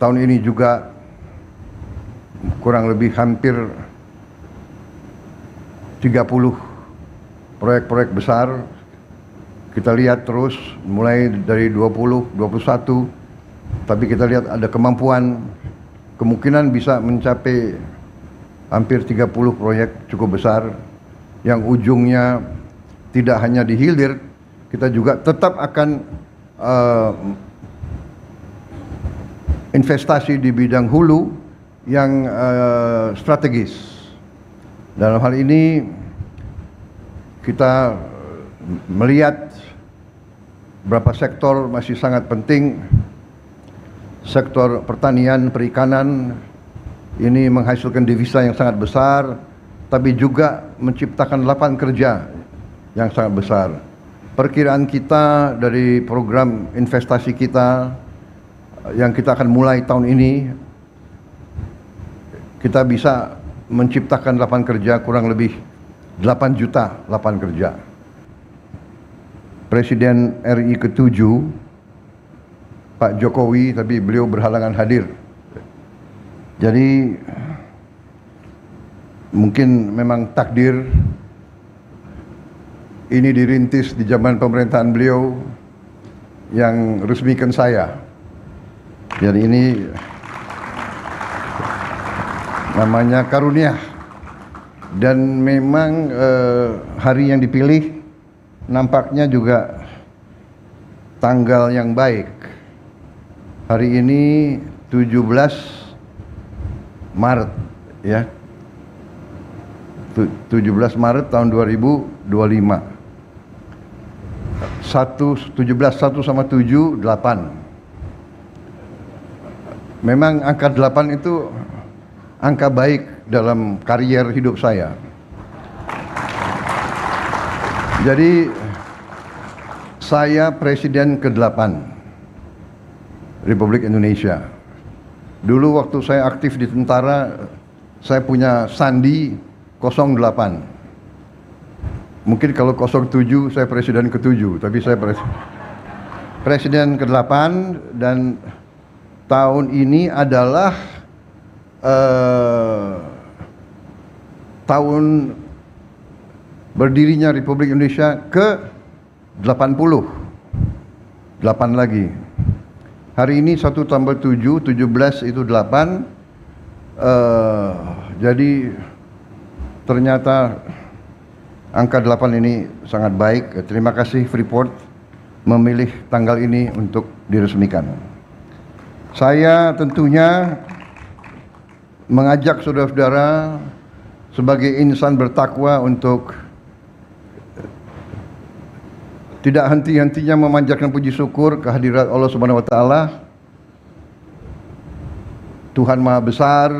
tahun ini juga kurang lebih hampir 30 proyek-proyek besar. Kita lihat terus mulai dari 20, 21, tapi kita lihat ada kemungkinan bisa mencapai hampir 30 proyek cukup besar yang ujungnya tidak hanya di hilir, kita juga tetap akan investasi di bidang hulu yang strategis. Dalam hal ini kita melihat beberapa sektor masih sangat penting. Sektor pertanian, perikanan ini menghasilkan devisa yang sangat besar, tapi juga menciptakan lapangan kerja yang sangat besar. Perkiraan kita dari program investasi kita yang kita akan mulai tahun ini, kita bisa menciptakan lapangan kerja kurang lebih 8 juta lapangan kerja. Presiden RI ke-7 Pak Jokowi, tapi beliau berhalangan hadir. Jadi mungkin memang takdir ini dirintis di zaman pemerintahan beliau yang resmikan saya. Jadi ini namanya karunia. Dan memang hari yang dipilih nampaknya juga tanggal yang baik. Hari ini 17 Maret ya. 17 Maret tahun 2025. 17 1 sama 7 8. Memang angka 8 itu angka baik dalam karier hidup saya. Jadi saya presiden ke-8 Republik Indonesia. Dulu waktu saya aktif di tentara, saya punya sandi 08. Mungkin kalau 07 saya presiden ke-7, tapi saya presiden ke-8, dan tahun ini adalah tahun berdirinya Republik Indonesia ke-80. 8 lagi. Hari ini 1 tambah 7, 17 itu 8. Jadi ternyata angka 8 ini sangat baik. Terima kasih Freeport memilih tanggal ini untuk diresmikan. Saya tentunya mengajak saudara-saudara sebagai insan bertakwa untuk tidak henti-hentinya memanjatkan puji syukur kehadirat Allah Subhanahu wa taala. Tuhan Maha Besar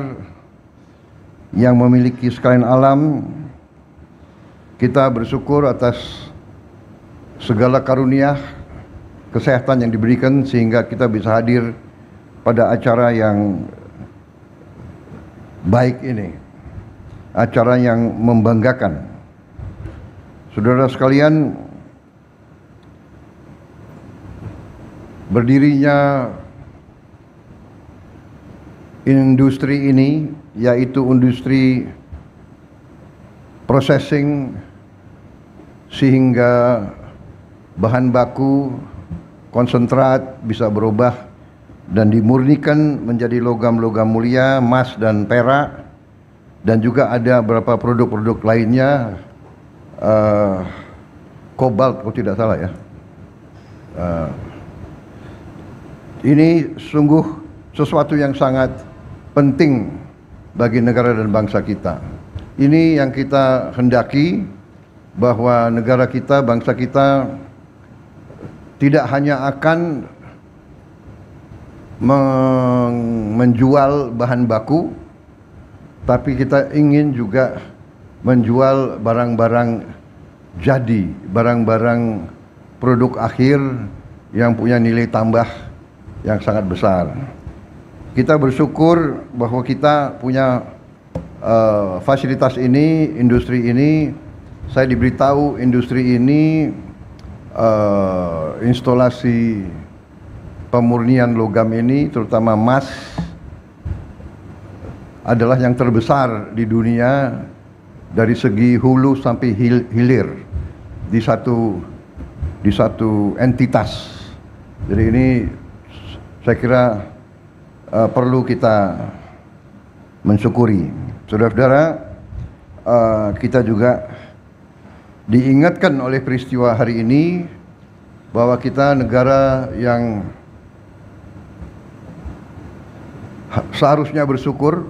yang memiliki sekalian alam. Kita bersyukur atas segala karunia kesehatan yang diberikan sehingga kita bisa hadir pada acara yang baik ini, acara yang membanggakan. Saudara sekalian, berdirinya industri ini, yaitu industri processing, sehingga bahan baku konsentrat bisa berubah dan dimurnikan menjadi logam-logam mulia, emas dan perak, dan juga ada beberapa produk-produk lainnya, kobalt kalau tidak salah ya. Ini sungguh sesuatu yang sangat penting bagi negara dan bangsa kita. Ini yang kita hendaki, bahwa negara kita, bangsa kita tidak hanya akan menjual bahan baku, tapi kita ingin juga menjual barang-barang jadi, barang-barang produk akhir yang punya nilai tambah yang sangat besar. Kita bersyukur bahwa kita punya fasilitas ini, industri ini. Saya diberitahu industri ini instalasi pemurnian logam ini, terutama emas, adalah yang terbesar di dunia dari segi hulu sampai hilir di satu entitas. Jadi ini saya kira perlu kita mensyukuri. Saudara-saudara, kita juga diingatkan oleh peristiwa hari ini bahwa kita negara yang seharusnya bersyukur.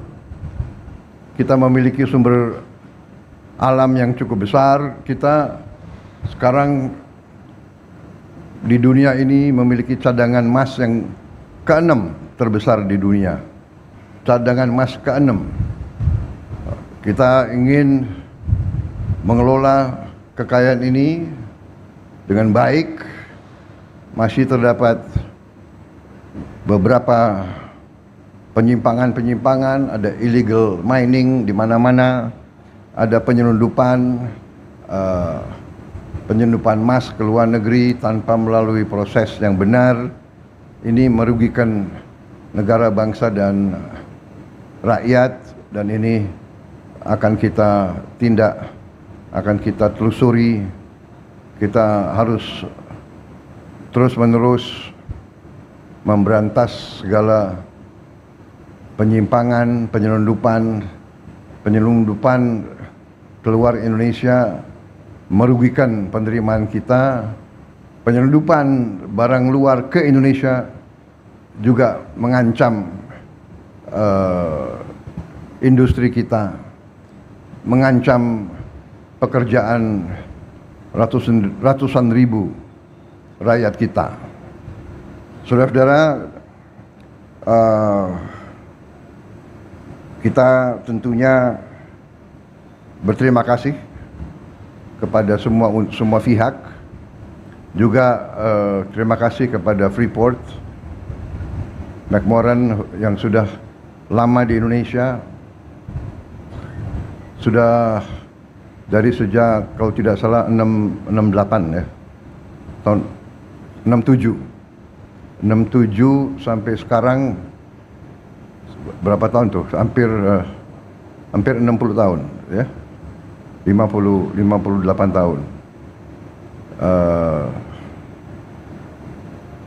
Kita memiliki sumber alam yang cukup besar. Kita sekarang di dunia ini memiliki cadangan emas yang ke-6 terbesar di dunia. Cadangan emas ke-6. Kita ingin mengelola kekayaan ini dengan baik. Masih terdapat beberapa penyimpangan-penyimpangan, ada illegal mining di mana-mana, ada penyelundupan emas ke luar negeri tanpa melalui proses yang benar. Ini merugikan negara, bangsa, dan rakyat, dan ini akan kita tindak, akan kita telusuri. Kita harus terus-menerus memberantas segala penyimpangan, penyelundupan keluar Indonesia, merugikan penerimaan kita. Penyelundupan barang luar ke Indonesia juga mengancam industri kita, mengancam pekerjaan ratusan ribu rakyat kita. Saudara-saudara, kita tentunya berterima kasih kepada semua pihak. Juga terima kasih kepada Freeport McMoran yang sudah lama di Indonesia. Sudah dari sejak, kalau tidak salah, 68 ya. Tahun 67 sampai sekarang berapa tahun tuh? Hampir 60 tahun ya. 58 tahun.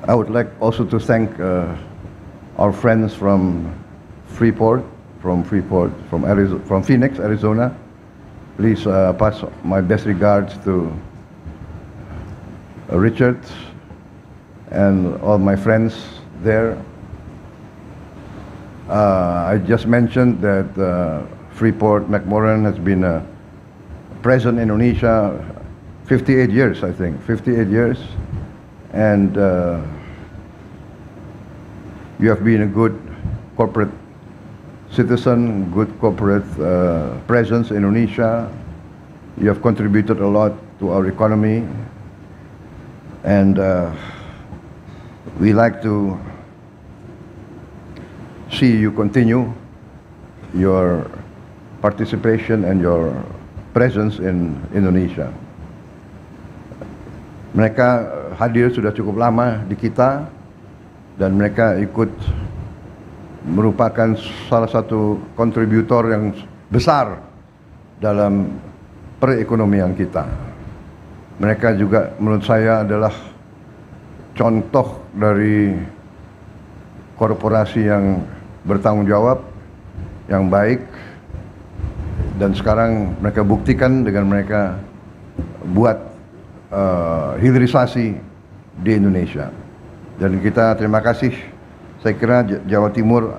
I would like also to thank our friends from Freeport, from Phoenix, Arizona. Please pass my best regards to Richard and all my friends there. I just mentioned that Freeport McMoran has been present in Indonesia 58 years, I think, 58 years, and you have been a good corporate citizen, good corporate presence in Indonesia. You have contributed a lot to our economy, and we like to see you continue your participation and your presence in Indonesia. Mereka hadir sudah cukup lama di kita, dan mereka ikut merupakan salah satu kontributor yang besar dalam perekonomian kita. Mereka juga menurut saya adalah contoh dari korporasi yang bertanggung jawab, yang baik, dan sekarang mereka buktikan dengan mereka buat hilirisasi di Indonesia. Dan kita terima kasih. Saya kira Jawa Timur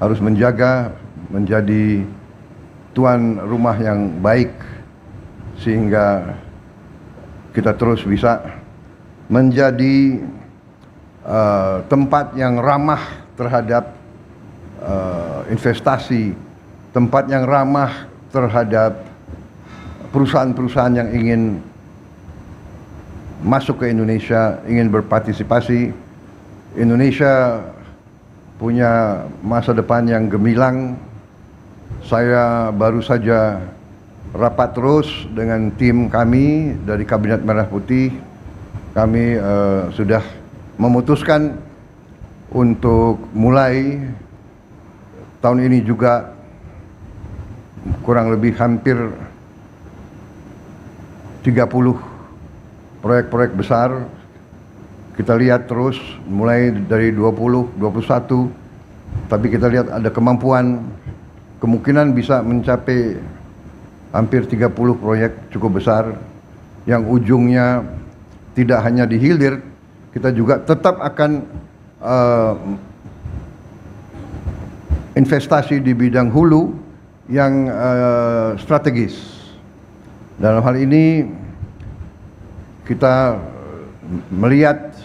harus menjadi tuan rumah yang baik, sehingga kita terus bisa menjadi tempat yang ramah terhadap investasi, tempat yang ramah terhadap perusahaan-perusahaan yang ingin masuk ke Indonesia, ingin berpartisipasi. Indonesia punya masa depan yang gemilang. Saya baru saja rapat terus dengan tim kami dari Kabinet Merah Putih. Kami sudah memutuskan untuk mulai tahun ini juga kurang lebih hampir 30 proyek-proyek besar. Kita lihat terus mulai dari 20, 21, tapi kita lihat ada kemungkinan bisa mencapai hampir 30 proyek cukup besar yang ujungnya tidak hanya di hilir, kita juga tetap akan investasi di bidang hulu yang strategis. Dalam hal ini kita melihat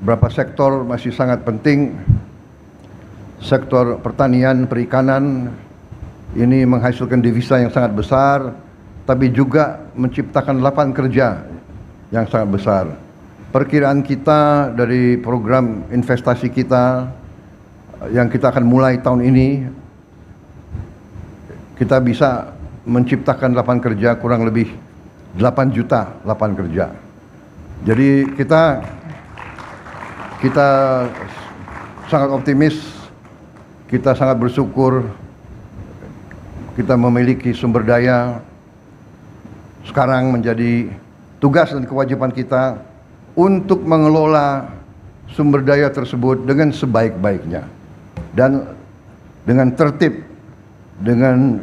beberapa sektor masih sangat penting. Sektor pertanian, perikanan ini menghasilkan devisa yang sangat besar, tapi juga menciptakan lapangan kerja yang sangat besar. Perkiraan kita dari program investasi kita yang kita akan mulai tahun ini, kita bisa menciptakan lapangan kerja kurang lebih 8 juta lapangan kerja. Jadi kita sangat optimis, kita sangat bersyukur kita memiliki sumber daya. Sekarang menjadi tugas dan kewajiban kita untuk mengelola sumber daya tersebut dengan sebaik-baiknya dan dengan tertib, dengan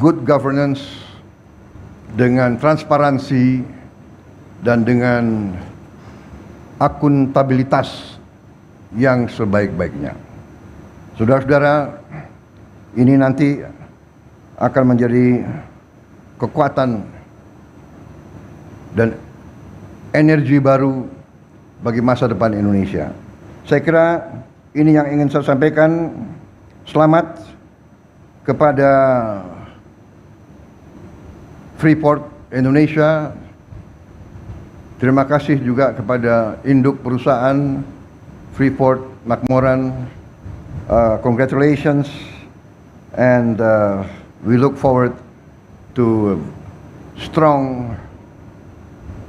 good governance, dengan transparansi, dan dengan akuntabilitas yang sebaik-baiknya. Saudara-saudara, ini nanti akan menjadi kekuatan dan energi baru bagi masa depan Indonesia. Saya kira ini yang ingin saya sampaikan. Selamat kepada Freeport Indonesia. Terima kasih juga kepada induk perusahaan Freeport McMoran. Congratulations, and we look forward to strong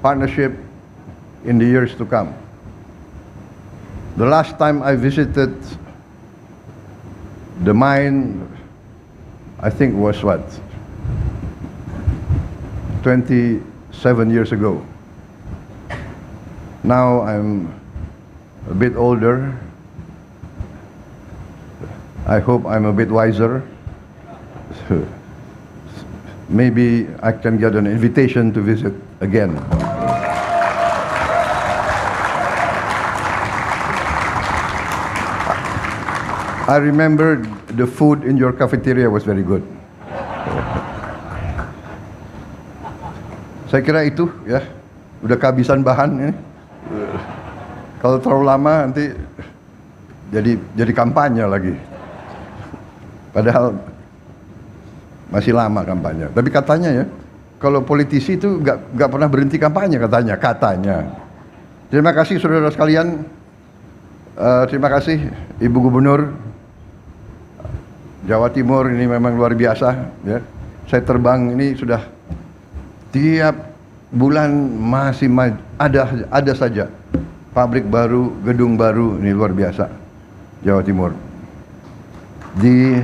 partnership in the years to come. The last time I visited the mine, I think was 27 years ago. Now I'm a bit older. I hope I'm a bit wiser. Maybe I can get an invitation to visit again. I remember the food in your cafeteria was very good. Saya kira itu ya, udah kehabisan bahan ini. Kalau terlalu lama nanti jadi kampanye lagi. Padahal masih lama kampanye. Tapi katanya ya, kalau politisi itu nggak pernah berhenti kampanye katanya. Terima kasih saudara sekalian. Terima kasih Ibu Gubernur Jawa Timur, ini memang luar biasa ya. Saya terbang ini sudah tiap bulan masih ada saja pabrik baru, gedung baru, ini luar biasa Jawa Timur. Di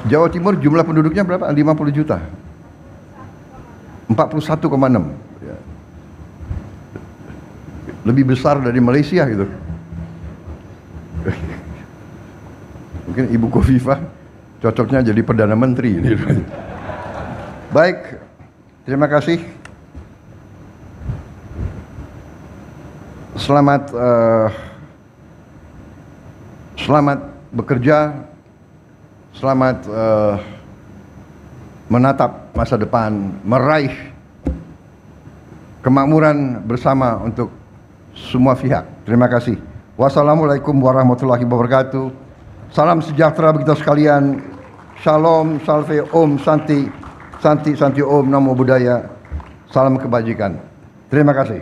Jawa Timur jumlah penduduknya berapa? 50 juta. 41,6 ya. Lebih besar dari Malaysia gitu. Mungkin Ibu Khofifah cocoknya jadi Perdana Menteri ini. Baik, terima kasih. Selamat bekerja, selamat menatap masa depan, meraih kemakmuran bersama untuk semua pihak. Terima kasih. Wassalamualaikum warahmatullahi wabarakatuh. Salam sejahtera bagi kita sekalian. Shalom, salve, om, santi, santi, santi, om, namo buddhaya. Salam kebajikan. Terima kasih.